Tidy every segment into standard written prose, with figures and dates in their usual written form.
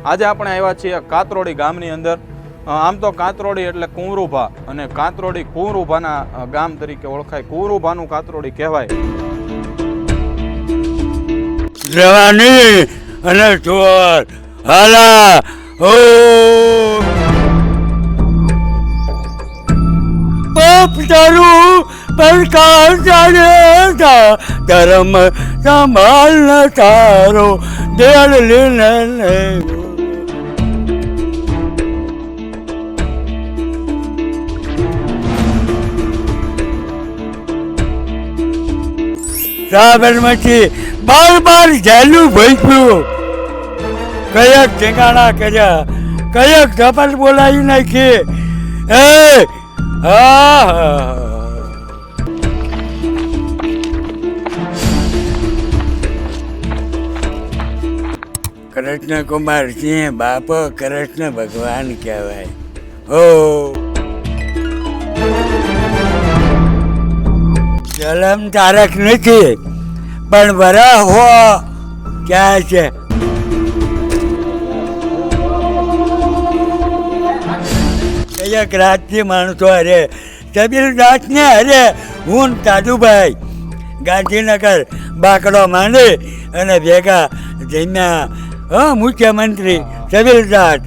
આજે આપણે આવ્યા છીએ કાતરોડી ગામની અંદર. આમ તો કાતરોડી એટલે કુંવરુભા, અને કાતરોડી કુંવરુભાના ગામ તરીકે ઓળખાય. કુંવરુભાનું કાતરોડી કહેવાય. જવાની અને ચોર હાલા ઓ બાપ તારું પડકાર જાણે ધર્મ સંભાળ ન તારો દેળ લીને સાબરમતી બાર જેલું ભોજ્યું. કયક ઠેકાણા કર્યા, કયક ધપટ બોલાવી નાખી. એ કૃષ્ણ કુમાર સિંહ બાપો કૃષ્ણ ભગવાન કહેવાય. હો જલમ તારક નથી, પણ વરા હો ક્યાં છે. એક રાતથી માણસો અરે સબીરદાસને અરે હું તાદુભાઈ ગાંધીનગર બાકડો માંડી અને ભેગા જમ્યા મુખ્યમંત્રી સબીરદાસ.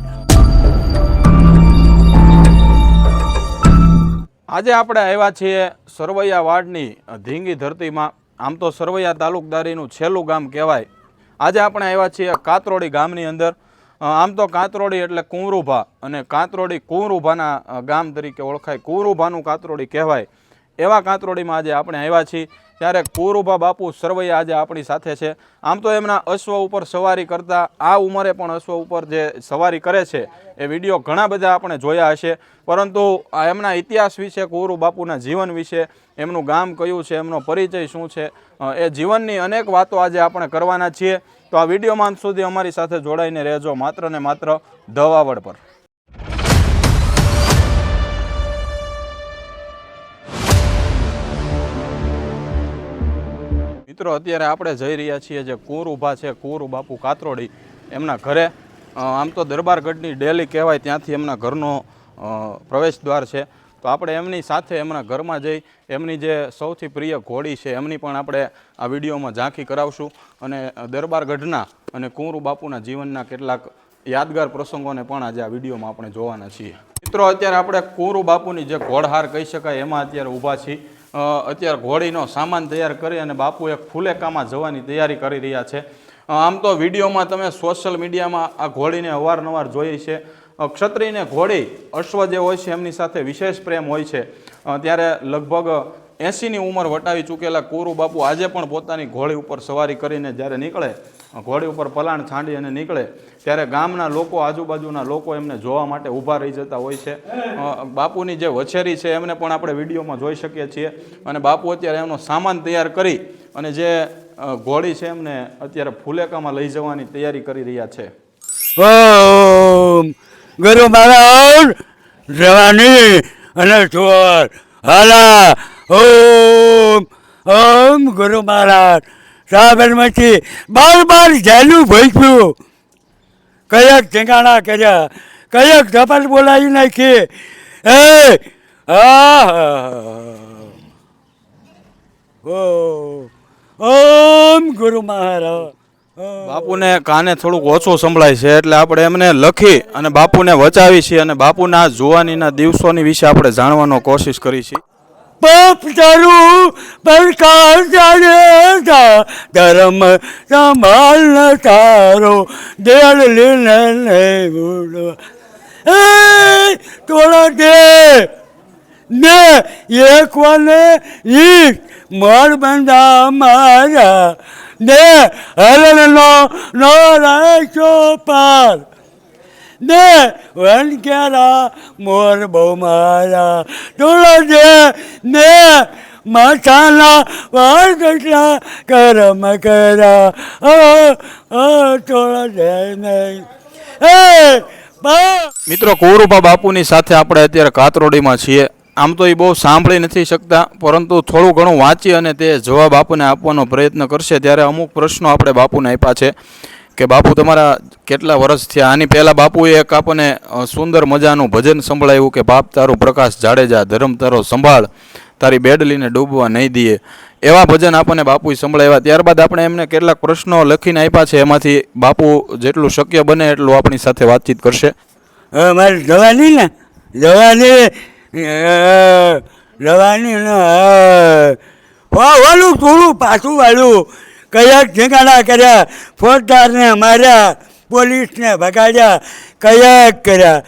આજે આપણે આવ્યા છીએ સરવૈયા વાડની ધીંગી ધરતીમાં. આમ તો સરવૈયા તાલુકદારીનું છેલ્લું ગામ કહેવાય. આજે આપણે આવ્યા છીએ કાતરોડી ગામની અંદર. આમ તો કાતરોડી એટલે કુંવરુભા, અને કાતરોડી કુંવરુભાના ગામ તરીકે ઓળખાય. કુંવરુભાનું કાતરોડી કહેવાય. એવા કાતરોડીમાં આજે આપણે આવ્યા છીએ. ત્યારે કુંવરુભા બાપુ સરવૈયા આજે આપણી સાથે છે. આમ તો એમના અશ્વ ઉપર સવારી કરતા, આ ઉંમરે પણ અશ્વ ઉપર જે સવારી કરે છે એ વિડીયો ઘણા બધા આપણે જોયા હશે. પરંતુ એમના ઇતિહાસ વિશે, કુંવરુ બાપુના જીવન વિશે, એમનું ગામ કયું છે, એમનો પરિચય શું છે, એ જીવનની અનેક વાતો આજે આપણે કરવાના છીએ. તો આ વિડીયોમાં અંત સુધી અમારી સાથે જોડાઈને રહેજો, માત્ર ને માત્ર ધ વાવડ પર. મિત્રો, અત્યારે આપણે જઈ રહ્યા છીએ જે કુંવરુભા છે, કુંવરુ બાપુ કાતરોડી, એમના ઘરે. આમ તો દરબારગઢની ડેલી કહેવાય, ત્યાંથી એમના ઘરનો પ્રવેશ દ્વાર છે. તો આપણે એમની સાથે એમના ઘરમાં જઈ એમની જે સૌથી પ્રિય ઘોડી છે એમની પણ આપણે આ વિડીયોમાં ઝાંખી કરાવશું, અને દરબારગઢના અને કુંવરુ બાપુના જીવનના કેટલાક યાદગાર પ્રસંગોને પણ આજે આ વિડીયોમાં આપણે જોવાના છીએ. મિત્રો, અત્યારે આપણે કુંવરુ બાપુની જે ઘોડહાર કહી શકાય એમાં અત્યારે ઊભા છીએ. અત્યારે ઘોડીનો સામાન તૈયાર કરી અને બાપુ એક ફુલેકામાં જવાની તૈયારી કરી રહ્યા છે. આમ તો વિડીયોમાં તમે સોશિયલ મીડિયામાં આ ઘોડીને અવારનવાર જોઈ છે. ક્ષત્રિયને ઘોડી, અશ્વ જે હોય છે એમની સાથે વિશેષ પ્રેમ હોય છે. ત્યારે લગભગ 80ની ઉંમર વટાવી ચૂકેલા કુંવરુ બાપુ આજે પણ પોતાની ઘોડી ઉપર સવારી કરીને જ્યારે નીકળે, ઘોડી ઉપર પલાણ છાંડી અને નીકળે, ત્યારે ગામના લોકો, આજુબાજુના લોકો એમને જોવા માટે ઊભા રહી જતા હોય છે. બાપુની જે વછેરી છે એમને પણ આપણે વિડીયોમાં જોઈ શકીએ છીએ. અને બાપુ અત્યારે એમનો સામાન તૈયાર કરી અને જે ઘોડી છે એમને અત્યારે ફુલેકામાં લઈ જવાની તૈયારી કરી રહ્યા છે. ગુરુ મહારાજ જવાની અને ચોર હાલા ઓમ ઓમ. ગુરુ મહારાજ સાબરમતી બાર જેલું ભોજ્યું. કયક ઠેકાણા કર્યા, કયક ધપટ બોલાવી નાખી. એ ઓમ ગુરુ મહારાજ. બાપુને કાને થોડુંક ઓછું સંભળાય છે એટલે આપણે એમને લખી અને બાપુને વચાવી છીએ, અને બાપુના જુવાનીના દિવસોની વિશે આપણે જાણવાનો કોશિશ કરી છીએ. બાપ તારું પડકાર જાણે ધર્મ સંભાળ ન તારો દેળ લીને તોડા દે ને એક વાને ઈટ મોડ બંધા મારા ને હરણનો નો રાખ્યો પાર ને વનકેરા મોર બહુ મારા તોડા દે ને માથાના વાળ કેટલા કરમ કરા તોડા દે નહીં. મિત્રો, કુંવરુભા બાપુની સાથે આપણે અત્યારે કાતરોડીમાં છીએ. આમ તો એ બહુ સાંભળી નથી શકતા, પરંતુ થોડું ઘણું વાંચી અને તે જવાબ બાપુને આપવાનો પ્રયત્ન કરશે. ત્યારે અમુક પ્રશ્નો આપણે બાપુને આપ્યા છે. કે બાપુ તમારા કેટલા વર્ષ થયા. આની પહેલાં બાપુએ એક આપણને સુંદર મજાનું ભજન સંભળાવ્યું કે બાપ તારું પ્રકાશ જાડેજા, ધર્મ તારો સંભાળ, તારી બેડલીને ડૂબવા નહીં દઈએ. એવા ભજન આપણને બાપુએ સંભળાવ્યા. ત્યારબાદ આપણે એમને કેટલાક પ્રશ્નો લખીને આપ્યા છે, એમાંથી બાપુ જેટલું શક્ય બને એટલું આપણી સાથે વાતચીત કરશે. મારી જવાની ને જવાની વાળું થોડું પાછું વાળું કયાક ઠેકાણા કર્યા, ફોજદારને માર્યા, પોલીસને ભગાડ્યા, કયાક કર્યા.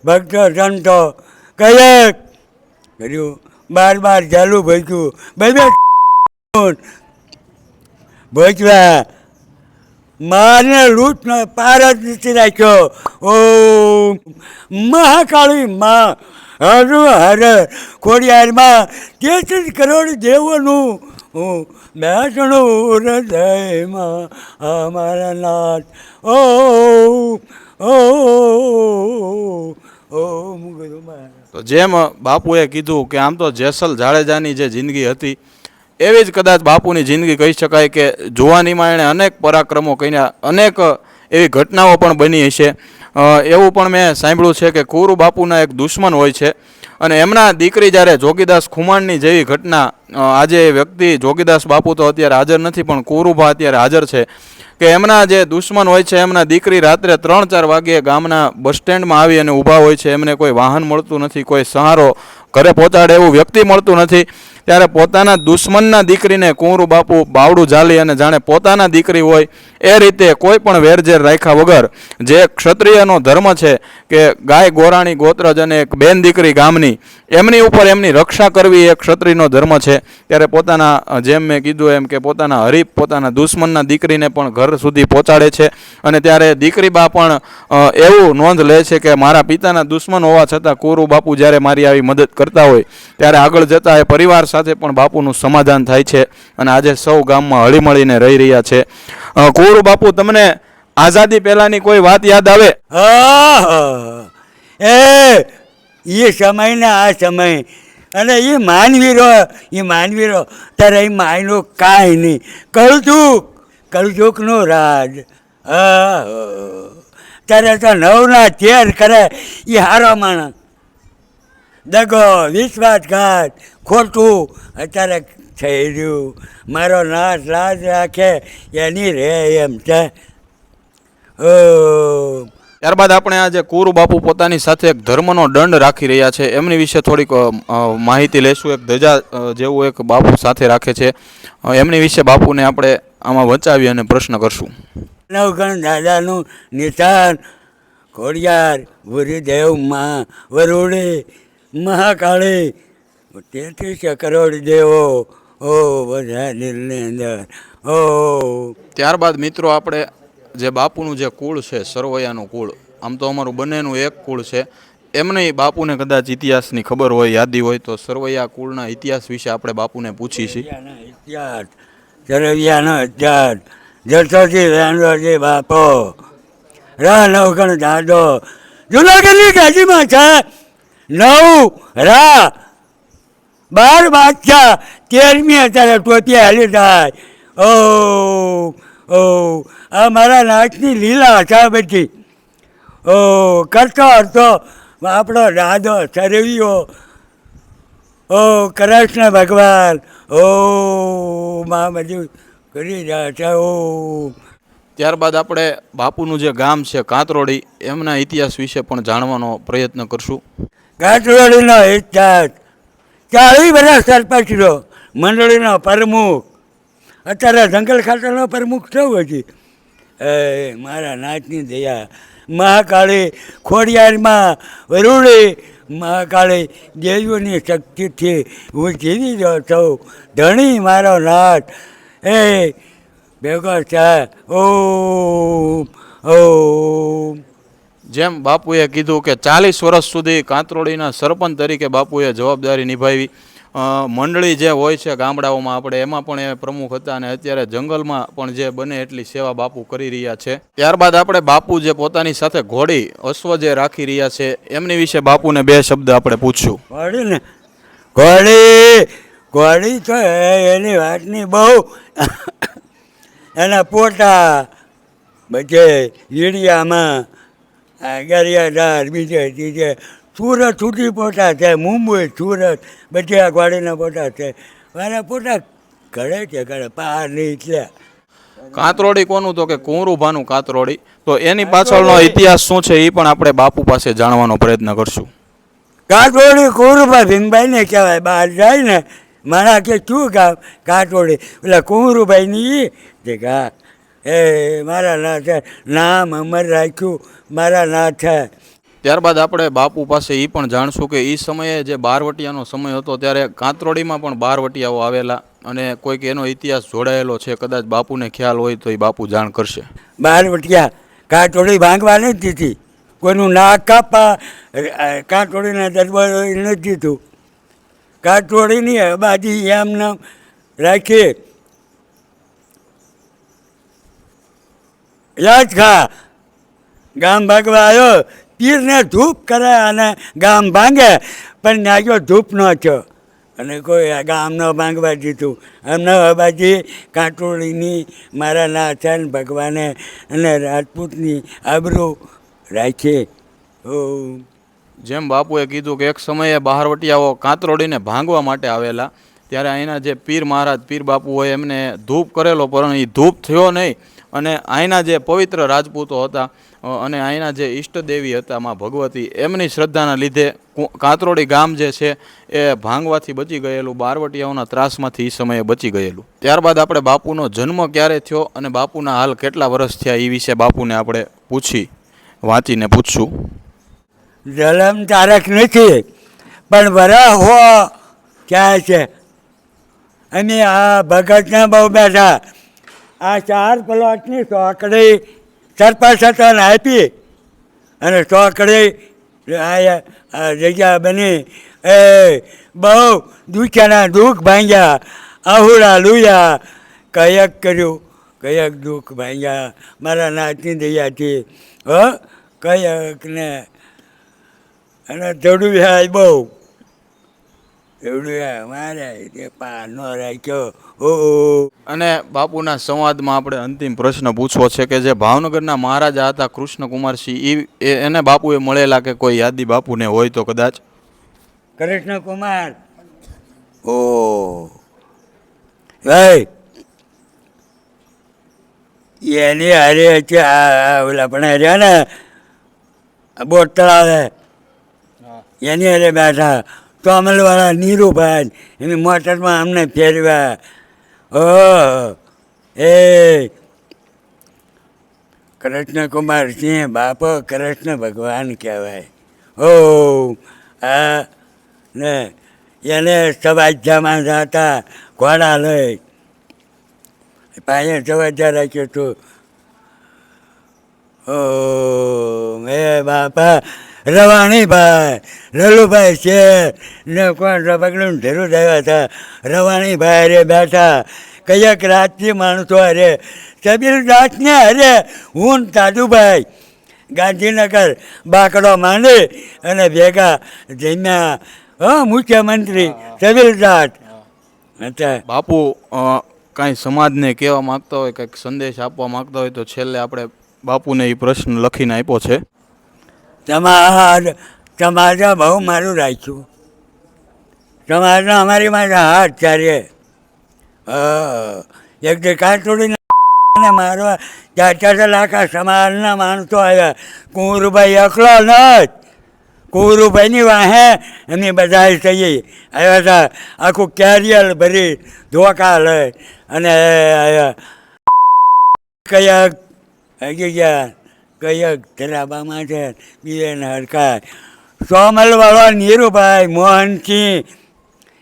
ભક્તો સંતો કયાક કર્યું, બાર ચાલુ ભજ્યું, ભજવા મારને લૂંટનો પાર જ નથી રાખ્યો. ઓ મહાકાળી માં હર હર ખોડિયારમાં 33 કરોડ દેવોનું બેસણું હૃદયમાં અમારા નાથ. ઓ તો જેમ બાપુએ કીધું કે આમ તો જેસલ જાડેજાની જે જિંદગી હતી એવી જ કદાચ બાપુની જિંદગી કહી શકાય કે જુવાનીમાં એણે અનેક પરાક્રમો કર્યા, અનેક એવી ઘટનાઓ પણ બની હશે. એવું પણ મેં સાંભળ્યું છે કે કુરુ બાપુના એક દુશ્મન હોય છે અને એમના દીકરી જ્યારે જોગીદાસ ખુમાણની જેવી ઘટના, આજે એ વ્યક્તિ જોગીદાસ બાપુ તો અત્યારે હાજર નથી પણ કુરુભા અત્યારે હાજર છે, કે એમના જે દુશ્મન હોય છે એમના દીકરી રાત્રે 3-4 વાગ્યે ગામના બસ સ્ટેન્ડમાં આવી અને ઊભા હોય છે. એમને કોઈ વાહન મળતું નથી, કોઈ સહારો ઘરે પહોંચાડે એવું વ્યક્તિ મળતું નથી. ત્યારે પોતાના દુશ્મનના દીકરીને કુંવરુ બાપુ બાવડું ઝાલી અને જાણે પોતાના દીકરી હોય એ રીતે કોઈ પણ વેરઝેર રાખ્યા વગર, જે ક્ષત્રિયનો ધર્મ છે કે ગાય ગોરાણી ગોત્રજ અને એક બેન દીકરી ગામની, એમની ઉપર એમની રક્ષા કરવી એ ક્ષત્રિયનો ધર્મ છે. ત્યારે પોતાના, જેમ મેં કીધું એમ કે પોતાના હરીફ, પોતાના દુશ્મનના દીકરીને પણ ઘર સુધી પહોંચાડે છે. અને ત્યારે દીકરી બા પણ એવું નોંધ લે છે કે મારા પિતાના દુશ્મન હોવા છતાં કુંવરુ બાપુ જ્યારે મારી આવી મદદ કરતા હોય ત્યારે આગળ જતાં એ પરિવાર સાથે પણ બાપુનું સમાધાન થાય છે અને આજે સૌ ગામમાં હળીમળીને રહી રહ્યા છે. કુંવરુ બાપુ, તમને આઝાદી પહેલાંની કોઈ વાત યાદ આવે? એ સમય ને આ સમય અને એ માનવીરો ત્યારે એ માયનું કાંઈ નહીં. કળજુકનું રાજ. ત્યારે તો 9ના 13 કરે એ હારો માણસ. દગો, વિશ્વાસઘાત, ખોટું અત્યારે થઈ રહ્યું. મારો નાશ લાજ રાખે એની રે એમ છે. ત્યારબાદ આપણે આજે કુંવરુ બાપુ પોતાની સાથે એક ધર્મનો દંડ રાખી રહ્યા છે એમની વિશે થોડીક માહિતી લઈશું. એક ધજા જેવું એક બાપુ સાથે રાખે છે, એમની વિશે બાપુને આપણે આમાં વચાવી અને પ્રશ્ન કરશું. નવગણ દાદાનું નિશાન ખોડિયાર ગુરુદેવમાં વરુડે મહાકાળી 33 કરોડ દેવો. બધા દિલની અંદર. ત્યારબાદ મિત્રો આપણે જે બાપુનું જે કુળ છે, સરવૈયાનું કુળ, આમ તો અમારું બંનેનું એક કુળ છે, એમને બાપુને કદાચ ઇતિહાસની ખબર હોય, યાદી હોય તો સરવૈયા કુળના ઇતિહાસ વિશે આપણે બાપુને પૂછી છીએ. ઇતિહાસ, સરવૈયાનો ઇતિહાસ, જસોજી વેણોજી બાપો, રા નવગણ દાદો, જુનાગઢની ગાજીમાં છે 9 રા 12 બાદશાહ, 13મી અત્યારે ટોટિયા હાલી થાય. આ મારા નાચની લીલા છે બધી. કરતો હતો આપણો દાદો સરવૈયો. કૃષ્ણ ભગવાન માં બધું કરી રહ્યા છે. ત્યારબાદ આપણે બાપુનું જે ગામ છે કાંતરોડી, એમના ઇતિહાસ વિશે પણ જાણવાનો પ્રયત્ન કરશું. કાંતરોડીનો ઇતિહાસ 40 વર્ષ સરપંચ રહ્યો, મંડળીનો પ્રમુખ. અત્યારે જંગલ ખાતાનો પ્રમુખ થયો હતી. મારા નાચની દયા. મહાકાળી ખોડિયારમાં વરુડી મહાકાળી દેવીઓની શક્તિથી હું જીવી રહ્યો છું. ધણી મારો નાથ ભેગો છે. જેમ બાપુએ કીધું કે 40 વર્ષ સુધી કાંતરોડીના સરપંચ તરીકે બાપુએ જવાબદારી નિભાવી. મંડળી જે હોય છે ગામડાઓમાં આપણે, એમાં પણ એ પ્રમુખ હતા અને અત્યારે જંગલમાં પણ જે બને એટલી સેવા બાપુ કરી રહ્યા છે. ત્યારબાદ આપણે બાપુ જે પોતાની સાથે ઘોડી, અશ્વ જે રાખી રહ્યા છે એમની વિશે બાપુને 2 શબ્દ આપણે પૂછશું. ઘોડી ને ઘોડી તો એની વાતની બહુ એના પોતા બધે વીડિયામાં ગરિયાદાર બીજે ત્રીજે સુરત સુધી પોતા છે, મુંબઈ સુરત બધે આ ગોળીના પોતા છે. મારા પોતા ઘરે છે, ઘરે બહાર નહીં એટલે. કાતરોડી કોનું? તો કે કુંવરુભાનું કાતરોડી. તો એની પાછળનો ઇતિહાસ શું છે એ પણ આપણે બાપુ પાસે જાણવાનો પ્રયત્ન કરશું. કાટોડી કુંવરુભાઈ ભીમભાઈને કહેવાય. બહાર જાય ને મારા કે શું ગામ કાટોડી, એટલે કુંવરુભાઈની તે ગા એ મારા નાથે નામ અમર રાખ્યું, મારા નાથે. ત્યારબાદ આપણે બાપુ પાસે એ પણ જાણશું કે એ સમયે જે બારવટિયાનો સમય હતો ત્યારે કાતરોડીમાં પણ બારવટિયાઓ આવેલા અને કોઈક એનો ઇતિહાસ જોડાયેલો છે, કદાચ બાપુને ખ્યાલ હોય તો એ બાપુ જાણ કરશે. બારવટિયા કાટોડી ભાંગવા નથી દીધી, કોઈનું નાક કાપા કાટોડીના દરબારો નથી દીધું. કાટોડીની આબાદી એમને રાખી. યાદ ખા ગામ ભાગવા આવ્યો, પીરને ધૂપ કરે અને ગામ ભાંગે, પણ નાગ્યો ધૂપ ન થયો અને કોઈ ગામ ન ભાંગવા દીધું. એમને આબાદી કાટોડીની મારા નાથન ભગવાને અને રાજપૂતની આબરૂ રાખી. જેમ બાપુએ કીધું કે એક સમયે બહારવટિયાઓ કાતરોડીને ભાંગવા માટે આવેલા, ત્યારે અહીંના જે પીર મહારાજ પીર બાપુ હોય એમને ધૂપ કરેલો, પરંતુ એ ધૂપ થયો નહીં. અને અહીંના જે પવિત્ર રાજપૂતો હતા અને અહીંના જે ઈષ્ટદેવી હતા મા ભગવતી, એમની શ્રદ્ધાના લીધે કાતરોડી ગામ જે છે એ ભાંગવાથી બચી ગયેલું, બારવટિયાઓના ત્રાસમાંથી એ સમયે બચી ગયેલું. ત્યારબાદ આપણે બાપુનો જન્મ ક્યારે થયો અને બાપુના હાલ કેટલા વર્ષ થયા એ વિશે બાપુને આપણે વાંચીને પૂછશું. જલમ તારક નથી, પણ વરા હો ક્યાં છે. અને આ ભગતને બહુ બેઠા. આ 4 પ્લોટની ચોકડી સરપંચ હતા ને આપી અને ચોકડી આ જગ્યા બની. એ બહુ દુખ્યાના દુઃખ ભાંગ્યા, આહુડા લુયા, કયક કર્યું, કયક દુઃખ ભાંગ્યા મારા નાથની દયાથી. કયકને અને ધડુયા બહુ ધડુયા મારે તે પા ન રાખ્યો. અને બાપુના સંવાદમાં આપણે અંતિમ પ્રશ્ન પૂછવો છે કે જે ભાવનગરના મહારાજા હતા કૃષ્ણકુમારસિંહ, એને બાપુએ મળેલા કે કોઈ યાદી બાપુને હોય તો કદાચ? કૃષ્ણકુમાર ભાઈ એની હારે છે. ઓલા પણ રહ્યા ને બોટ તળાવે એની હારે બેઠા. ચોમલવાળા નીરુભાઈ એની મોટરમાં અમને ફેરવ્યા. એ કૃષ્ણકુમાર સિંહ બાપો કૃષ્ણ ભગવાન કહેવાય. આ ને એને સવાજ્યામાં જતા ઘોડા લઈ પાસે સવાજ્યા રાખ્યો હતું. એ બાપા રવાણીભાઈ રલુભાઈ છે ને કોણ પગલું ધેરું થયા હતા. રવાણીભાઈ અરે બેઠા, કયાક રાતથી માણસો અરે સબીરદાસને અરે હું દાદુભાઈ ગાંધીનગર બાકડો માંડી અને ભેગા જમ્યા. મુખ્યમંત્રી સબીરદાસ હતા. બાપુ કાંઈ સમાજને કહેવા માગતા હોય, કંઈક સંદેશ આપવા માગતા હોય તો છેલ્લે આપણે બાપુને એ પ્રશ્ન લખીને આપ્યો છે. સમાજે બહુ મારું રાખ્યું. સમાજનો અમારી માટે હાથ ચારીએ. એક જે કાટોડીને મારવા 4 લાખ સમાજના માણસો આવ્યા. કુંવરુભાઈ એકલો નથી, કુંવરુભાઈની વાહે એમની બધા થઈ આવ્યા હતા. આખું કેરિયર ભરી ધોકા લઈ અને આવ્યા. કયાક હજી ગયા, કયાક ધરાબામાં છે બીજેને હરખાય. સોમલવાળો નીરુભાઈ મોહનસિંહ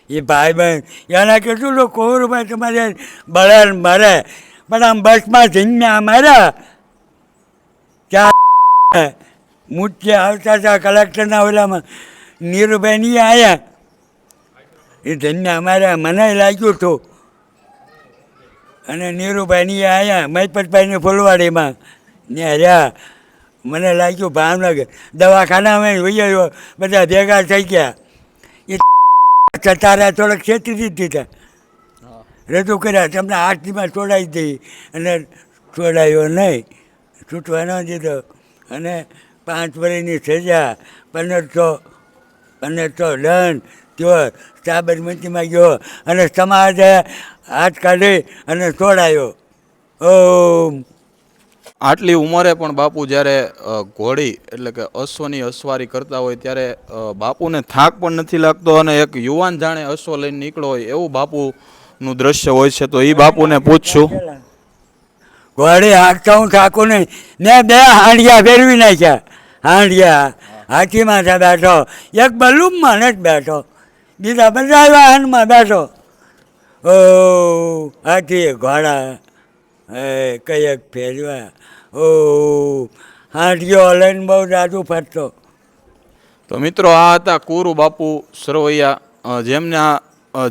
એ ભાઈ બહેન એના કીધું તો કુંવરુભાઈ તમારે બળે મરે, પણ આમ બસમાં જઈને માર્યા. ત્યાં મુખ્ય આવતા હતા કલેક્ટરના ઓલામાં નીરુભાઈ નહીં આવ્યા. એ જઈને અમારે મને લાગ્યું હતું અને નીરુભાઈ નહીં આવ્યા. મહિપતભાઈની ફૂલવાડીમાં ને રહ્યા. મને લાગ્યું ભાવનગર દવાખાનામાં જોઈએ બધા ભેગા થઈ ગયા. એ તારા થોડાક છેતરી દીધા રજૂ કર્યા તમને 8 દીમાં છોડાવી દઈ અને છોડાયો નહીં, છૂટવા ન દીધો અને 5 વર્ષની સજા, 1500 દંડ થયો, સાબરમતીમાં ગયો અને સમાજે હાથ કાઢી અને છોડાયો. ઓમ. આટલી ઉંમરે પણ બાપુ જ્યારે ઘોડી એટલે કે અશ્વની અસવારી કરતા હોય ત્યારે બાપુને થાક પણ નથી લાગતો અને એક યુવાન જાણે અશ્વ લઈને નીકળ્યો હોય એવું બાપુનું દ્રશ્ય હોય છે. તો એ બાપુને પૂછશું. ઘોડી હાંકતા હું થાકું નહીં. મેં 2 હાંડિયા ફેરવી નાખ્યા. હાંડિયા હાથીમાં બેઠો, એક બલૂમમાં નથી બેઠો, બીજા બધા વાહનમાં બેઠો. ઓ હાથી ઘોડા કયક ફેરવા. ઓ હાંડિયો લઈને બહુ જાદુ ફરતો. તો મિત્રો આ હતા કુરુ બાપુ સરવૈયા, જેમના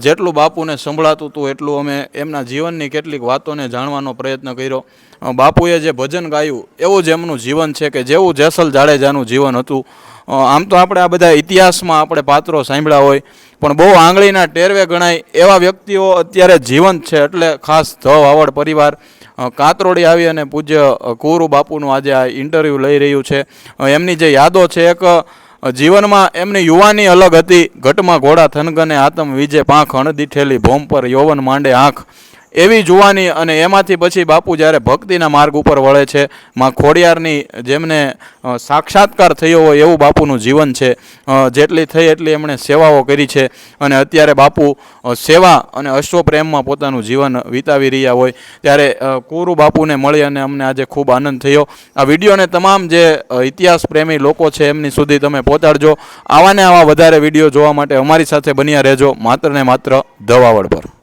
જેટલું બાપુને સંભળાતું હતું એટલું અમે એમના જીવનની કેટલીક વાતોને જાણવાનો પ્રયત્ન કર્યો. બાપુએ જે ભજન ગાયું એવું જ એમનું જીવન છે કે જેવું જેસલ જાડેજાનું જીવન હતું. આમ તો આપણે આ બધા ઇતિહાસમાં આપણે પાત્રો સાંભળ્યા હોય પણ બહુ આંગળીના ટેરવે ગણાય એવા વ્યક્તિઓ અત્યારે જીવંત છે. એટલે ખાસ ધ વાવડ પરિવાર કાતરોડી આવી અને પૂજ્ય કુરુ બાપુનું આજે આ ઇન્ટરવ્યૂ લઈ રહ્યું છે. એમની જે યાદો છે એક જીવનમાં એમની યુવાની અલગ હતી. ઘટમાં ઘોડા થનગને આતમ વિજે પાંખ અણદીઠેલી ભોમ પર યૌવન માંડે આંખ એવી જુવાની. અને એમાંથી પછી બાપુ જ્યારે ભક્તિના માર્ગ ઉપર વળે છે, માં ખોડિયારની જેમને સાક્ષાત્કાર થયો હોય એવું બાપુનું જીવન છે. જેટલી થઈ એટલી એમણે સેવાઓ કરી છે અને અત્યારે બાપુ સેવા અને અશ્વપ્રેમમાં પોતાનું જીવન વિતાવી રહ્યા હોય ત્યારે કુરુ બાપુને મળી અને અમને આજે ખૂબ આનંદ થયો. આ વિડીયોને તમામ જે ઇતિહાસ પ્રેમી લોકો છે એમની સુધી તમે પહોંચાડજો. આવા ને આવા વધારે વિડીયો જોવા માટે અમારી સાથે બન્યા રહેજો, માત્ર ને માત્ર ધ વાવડ પર.